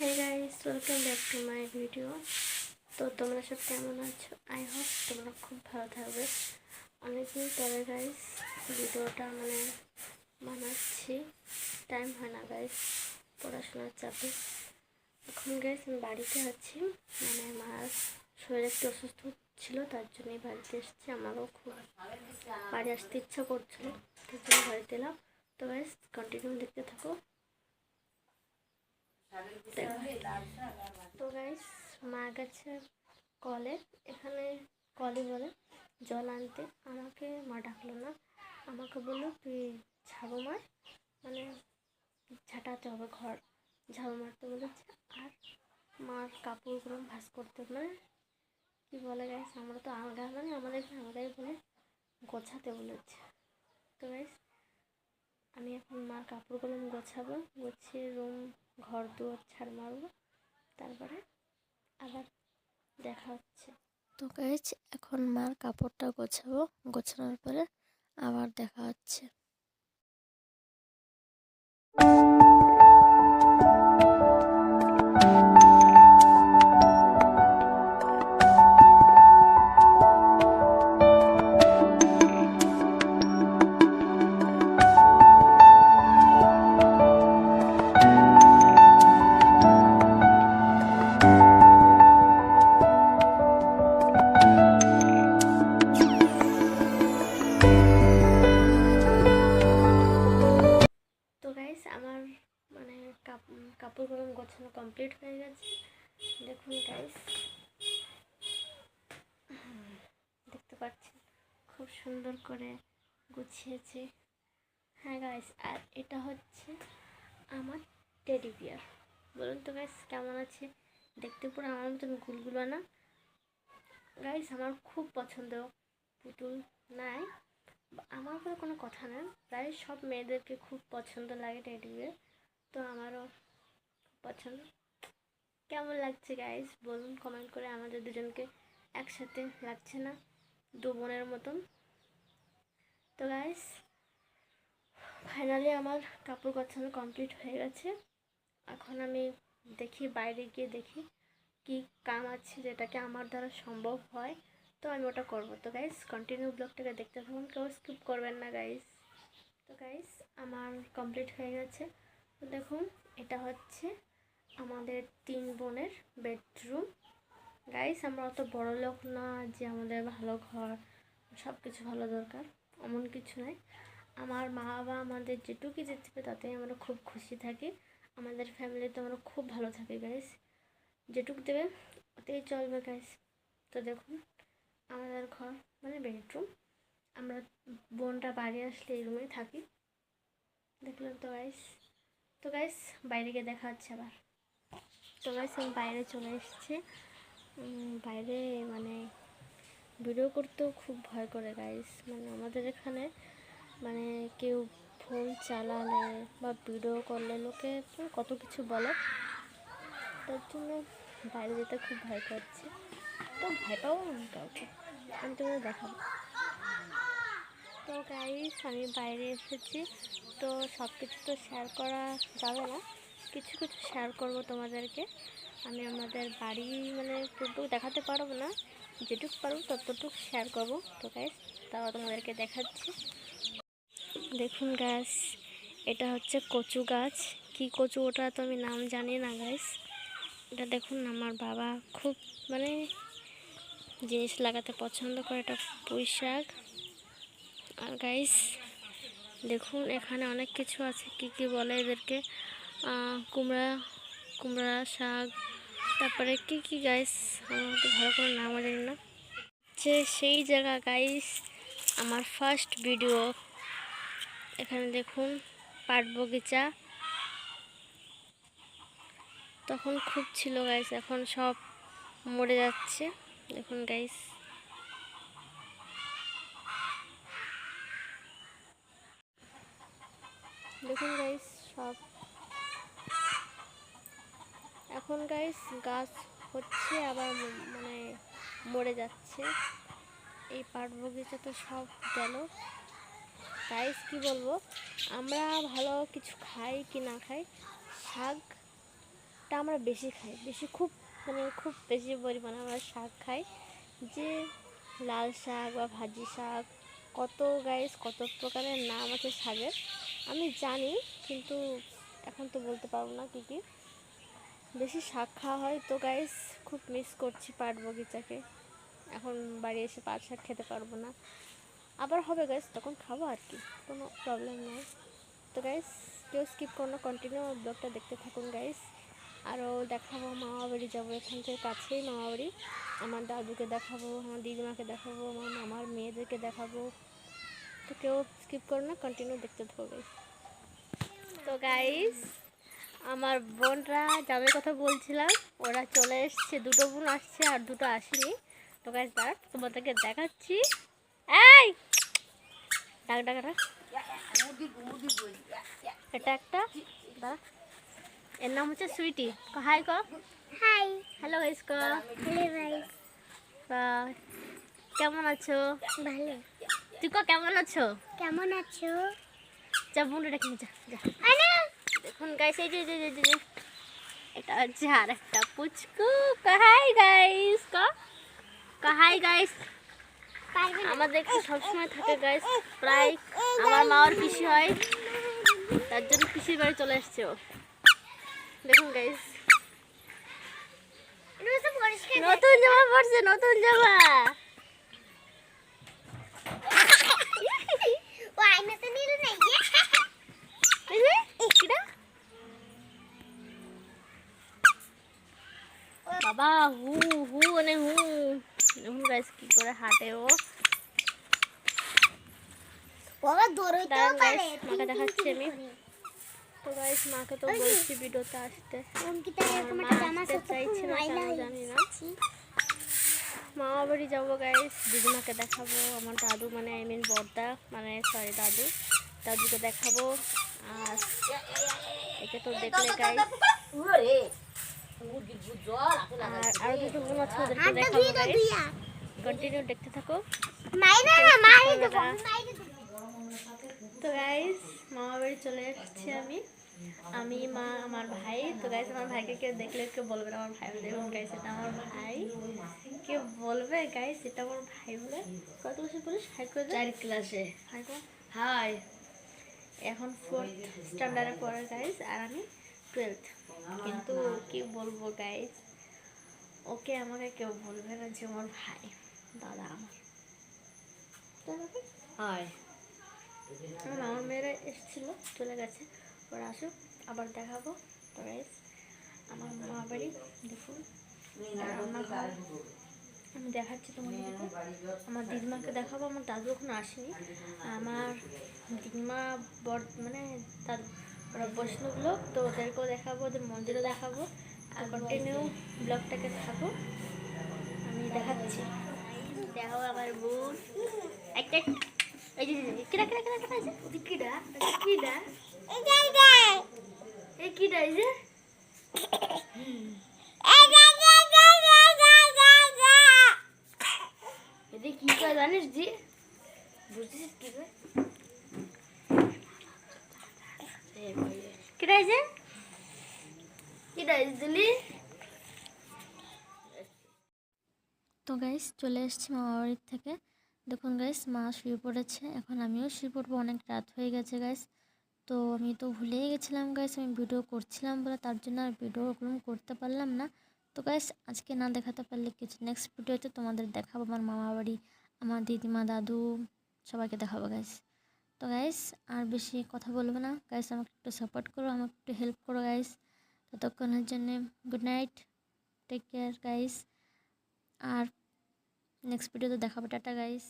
Hey guys, welcome back to my video. তো তোমরা সব কেমন আছো? আই হোপ তোমরা খুব ভালো থাকবে। অনেকদিন পরে গাইস ভিডিওটা বানাচ্ছি, টাইম হয় না গাইস, পড়াশোনার চাপে। এখন গাইস আমি বাড়িতে আছি, মার শরীর একটু অসুস্থ ছিল, তার জন্যই বাড়িতে এসেছি। আমারও খুব বাড়ি আসতে ইচ্ছা করছিল, তার জন্য বাড়িতে এলাম। তো গাইস কন্টিনিউ দেখতে থাকো। তো গাইস মা গেছে কলে, এখানে কলে বলে জল আনতে। আমাকে মা ডাকলো না, আমাকে বললো তুই ঝাড়ু মার, ঝাঁটাতে হবে, ঘর ঝাড়ু মারতে বলেছে। আর মার কাপড়গুলো ভাঁজ করতে, কি বলে গাইস, আমরা তো আলগা, আমাদের আলগাই বলে, গোছাতে বলেছে। তো গাইস আমি এখন মার কাপড়গুলো গোছাবো, গুছিয়ে রুম ঘর দুয়ার ঝাড় মারবো, তারপরে আবার দেখা হচ্ছে। তো গাইস এখন মার কাপড়টা গোছাবো, গোছানোর পরে আবার দেখা হচ্ছে। তো গাইস আমার কাপড়গুলো গোছানো কমপ্লিট হয়ে গেছে। দেখুন গাইস, দেখতে পাচ্ছেন খুব সুন্দর করে গুছিয়েছি। হ্যাঁ গাইস, আর এটা হচ্ছে আমার টেডি বিয়ার। বলুন তো গাইস কেমন আছে দেখতে? পুরো আমার মতন গুলগুলো না গাইস, আমার খুব পছন্দ পুতুল। নাই, আমার উপরে কোনো কথা না, প্রায় সব মেয়েদেরকে খুব পছন্দ লাগে টেডি বিয়ার, তো আমারও খুব পছন্দ। কেমন লাগছে গাইস বলুন কমেন্ট করে। আমাদের দুজনকে একসাথে লাগছে না? দু বোনের মতন। তো গাইস ফাইনালি আমার কাপড় গোছানো কমপ্লিট হয়ে গেছে। এখন আমি দেখি, বাইরে গিয়ে দেখি কি কাম আছে যেটাকে আমার দ্বারা সম্ভব হয়, তো আমি ওটা করবো। তো গাইস কন্টিনিউ ব্লগটাকে দেখতে থাকুন, কেউ স্কিপ করবেন না গাইস। তো গাইস আমার কমপ্লিট হয়ে গেছে। তো দেখুন এটা হচ্ছে আমাদের তিন বোনের বেডরুম। গাইস আমরা অত বড় লোক না যে আমাদের ভালো ঘর, সব কিছু ভালো দরকার, এমন কিছু নয়। আমার মা বাবা আমাদের যেটুকুই যেতে হবে তাতেই আমরা খুব খুশি থাকি। আমাদের ফ্যামিলিতে আমরা খুব ভালো থাকি গাইস, যেটুকু দেবে ওতেই চলবে গাইস। তো দেখুন আমাদের ঘর বেডরুম, আমরা বোনটা বাড়ি আসলে এই রুমেই থাকি। দেখলেন তো গাইস। তো গাইস বাইরে গিয়ে দেখা হচ্ছে আবার। তো গাইস আমি বাইরে চলে এসেছি। বাইরে ভিডিও করতেও খুব ভয় করে গাইস, আমাদের এখানে কেউ ফোন চালালে বা ভিডিও করলে লোকে কত কিছু বলে, তার জন্য বাইরে যেতে খুব ভয় করছে। তো ভয় পাবো না কাউকে, আমি তোমাদের দেখাবো। তো গাইস আমি বাইরে এসেছি, তো সব কিছু তো শেয়ার করা যাবে না, কিছু কিছু শেয়ার করব তোমাদেরকে। আমি আমাদের বাড়ি পুরোটুকু দেখাতে পারবো না, যেটুকু পারবো ততটুকু শেয়ার করবো। তো গাইস তাও তোমাদেরকে দেখাচ্ছি। দেখুন গাছ, এটা হচ্ছে কচু গাছ। কি কচু ওটা তো আমি নাম জানি না গাইস। এটা দেখুন আমার বাবা খুব জিনিস লাগাতে পছন্দ করে, এটা পুঁই শাক। আর গাইস দেখুন এখানে অনেক কিছু আছে, কি কি বলে এদেরকে, কুমড়া শাক, তারপরে কি কি গাইস আমার তো ভালো করে নামও জানি না। যে সেই জায়গা গাইস আমার ফার্স্ট ভিডিও। এখানে দেখুন পাট বগিচা, তখন খুব ছিল গাইস, এখন সব মরে যাচ্ছে। দেখুন গাইস, দেখুন গাইস সব এখন গাইস গাছ হচ্ছে আবার মরে যাচ্ছে। এই পাট বগিচা তো সব গেল গাইস। কি বলবো, আমরা ভালো কিছু খাই কি না খাই, শাক শাকটা আমরা বেশি খাই, বেশি খুব মানে খুব বেশি পরিমাণে আমরা শাক খাই, যে লাল শাক বা ভাজি শাক, কত গাইস কত প্রকারের নাম আছে শাকের আমি জানি, কিন্তু এখন তো বলতে পারবো না কী কী। বেশি শাক খাওয়া হয় তো গাইস খুব মিস করছি পাট বগিচাকে। এখন বাড়ি এসে পাট শাক খেতে পারবো না, আবার হবে গাইস তখন খাবো আর কি, কোনো প্রবলেম নেই। তো গাইস কেউ স্কিপ করো না, কন্টিনিউ ব্লগটা দেখতে থাকুন গাইস। আরও দেখাবো মামা বাড়ি যাবো, এখান থেকে কাছেই মামা বাড়ি। আমার দাদুকে দেখাবো, আমার দিদিমাকে দেখাবো, আমার মামার মেয়েদেরকে দেখাবো। তো কেউ স্কিপ করো না, কন্টিনিউ দেখতে থাকো গাইস। তো গাইস আমার বোনরা যাদের কথা বলছিলাম ওরা চলে এসছে, দুটো বোন আসছে আর দুটো আসেনি। তো গাইস দাঁড়া তোমাদেরকে দেখাচ্ছি, এই ডাক ডাক ডাক, এটা একটা দাঁড়া, এর নাম হচ্ছে সুইটি। হাই ক, হাই, হ্যালো গাইস ক, হ্যালো গাইস। কেমন আছো? ভালো। তুই ক কেমন আছো? কেমন আছো? যা বোন রেখে যা যা। দেখুন গাইস এই যে যে যে যে এটা হচ্ছে আর একটা পুচকু। হাই গাইস ক হাই গাইস। আমাদের সবসময় থাকে গাইস, প্রায় আমার মার পিসি হয়, তার জন্য পিসির বাড়ি চলে এসছে ও। দেখুন গাইস নতুন জামা পড়ছে, নতুন জামা। বাবা হু হু মানে হু, দেখুন গাইস কি করে হাঁটে ও। দাঁড়ান গাইস মাকে দেখাচ্ছি আমি। তো গাইস মাকে তো বলছি ভিডিওতে আসতে, মা আসতে চাইছে না কেন জানি না। মামা বাড়ি যাবো গাইস, দিদিমাকে দেখাবো, আমার দাদু মানে আই মিন বড়দা মানে সরি দাদুকে দেখাবো। আর একে তো দেখলে গাইস, আর আরো দুটো বোন আছে ওদেরকে দেখাবো গাইস, কন্টিনিউ দেখতে থাকো। তো গাইস মামা বাড়ি চলে এসেছি আমি মা আমার ভাই। তো গাইস আমার ভাইকে কেউ দেখলে কেউ বলবে না আমার ভাই, দেখুন গাইস এটা আমার ভাই, কেউ বলবে গাইস এটা আমার ভাই বলে। কত বছর বলিস? হাই করে 4 ক্লাসে। হাই কর, হাই। এখন 4th স্ট্যান্ডার্ডে পড়ে গাইস, আর আমি 12th। কিন্তু কি বলবো গাইস, ওকে আমাকে কেউ বলবে না যে আমার ভাই, দাদা আমার। হাই, আমার মামার মেয়েরা এসেছিল চলে গেছে, ওরা আসুক আবার দেখাবো। তো গাইস আমার মামা বাড়ি দেখুন, রান্নাঘর আমি দেখাচ্ছি তোমাদেরকে। আমার দিদিমাকে দেখাবো, আমার দাদু এখনো আসেনি। আমার দিদিমা মানে তার ওরা বৈষ্ণব লোক, তো ওদেরকেও দেখাবো, ওদের মন্দিরও দেখাবো। আর কন্টিনিউ ব্লগটাকে থাকো, আমি দেখাচ্ছি। দেখো আমার বোন একটা, এই যে কিরা কিরা কিরা কিরা আছে, কিরা কিরা এই কিরা এই যে এতে কি করে জানিস জি, বুঝছিস কি করে কিরা এই যে কিরা দিলি। তো গাইস চলে এসেছি মামা বাড়ির থেকে। দেখুন গাইস মা শুয়ে পড়েছে, এখন আমিও শুয়ে পড়বো, অনেক রাত হয়ে গেছে গাইস। তো আমি তো ভুলেই গেছিলাম গাইস, আমি ভিডিও করছিলাম বলে তার জন্য আর ভিডিও ওরকম করতে পারলাম না। তো গাইস আজকে না দেখাতে পারলে কিছু নেক্সট ভিডিওতে তোমাদের দেখাবো আমার মামা বাড়ি, আমার দিদিমা দাদু সবাইকে দেখাবো গাইস। তো গাইস আর বেশি কথা বলবো না গাইস, আমাকে একটু সাপোর্ট করো, আমাকে একটু হেল্প করো গাইস। ততক্ষণের জন্য good night, take care guys, আর নেক্সট ভিডিওতে দেখাবো, টাটা গাইস।